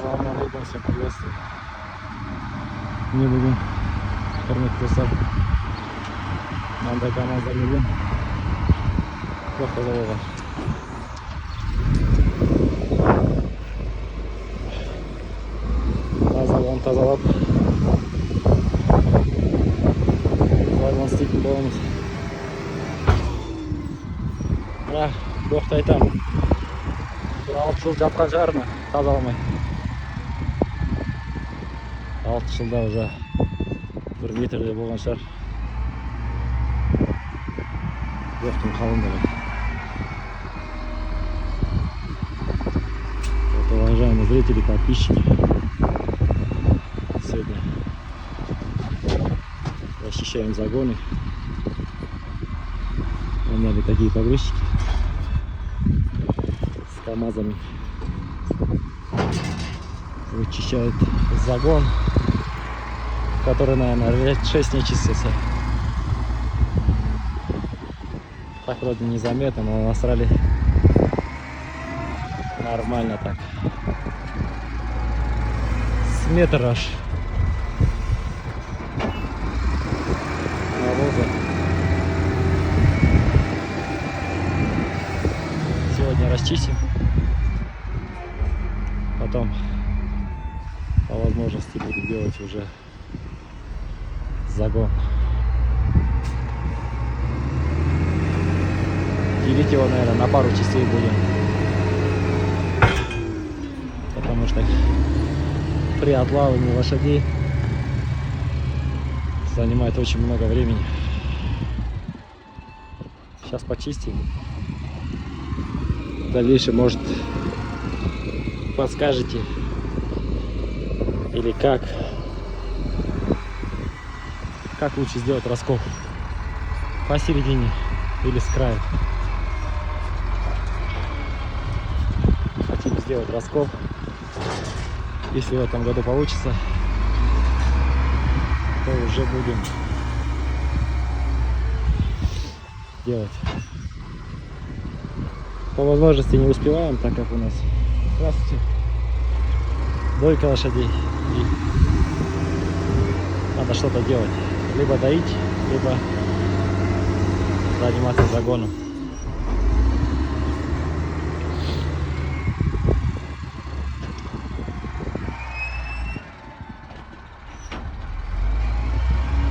Ассалаумағалейкум, всем приветствую. Не бүгін құрметті достар, мынандай КамАЗдармен тоқталып алған. Тазалығын тазалап, вагон істейтін боламыз. Бірақ жоқты айтамын, бір 6 жыл жатқан шығармын тазаламай. 6 жылда уже 1 метрде болған шығар. Жоқтың қалыңдығы. Вот, уважаемые зрители, подписчики, сегодня расчищаем загоны. Наняли такие погрузчики с КамАЗами. Вычищают загон, который, наверное, лет 6 не чистился. Так вроде незаметно, но насрали нормально так. С метра аж. Навоза. Сегодня расчистим. Потом по возможности буду делать уже загон. Делить его, наверное, на пару частей будем. Потому что при отлавливании лошадей занимает очень много времени. Сейчас почистим. В дальнейшем, может, подскажете или как лучше сделать раскол, посередине или с края. Хотим сделать раскол. Если в этом году получится, то уже будем делать. По возможности не успеваем, так как у нас, здравствуйте, дойка лошадей, и надо что-то делать. Либо доить, либо заниматься загоном.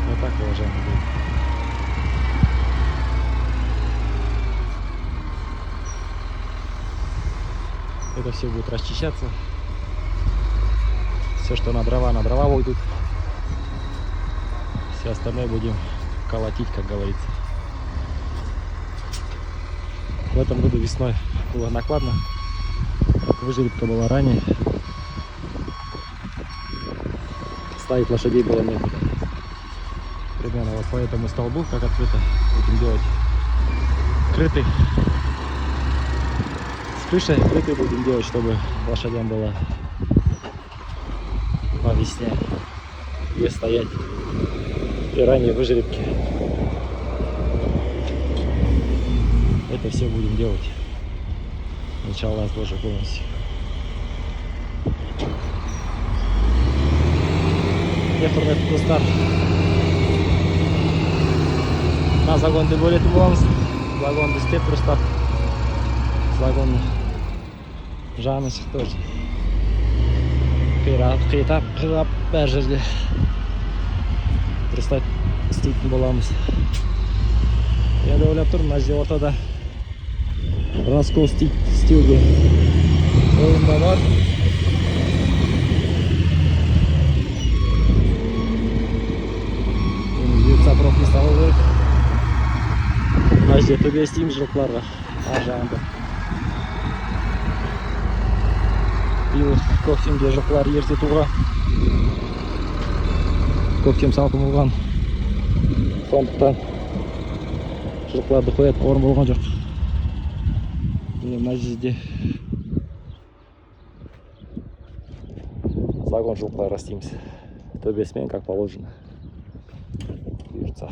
Вот так, уважаемые люди. Это все будет расчищаться. Все, что на дрова уйдут. Все остальное будем колотить, как говорится. В этом году весной было накладно, выжеребка была ранее. Ставить лошадей было некуда. Примерно вот по этому столбу, как открыто, будем делать крытый. С крышей крытый будем делать, чтобы лошадям было по весне где стоять при ранней выжеребке. Это все будем делать. Начало тоже полностью. Я құрметті достар, мына загонды бөлетін боламыз. Загонды істеп дұрыстап, загонның жаны шықты уже. Қиратап, бәр жерде дұрыстап істейтін боламыз. Енді ойлап тұрмын, мына жерде ортада раскол істеуге ойымда бар. Сапроф не салу керек. Мына жерде төбе істейміз жылқыларға. Ар жағында. Биыл көктемде жылқылар ерте туған. Көктем салқын болған. Сондықтан жылқыларды қоятын орын болған жоқ. Мына жерде загон жылқылар істейміз. Төбесімен, как положено. Бұйыртса.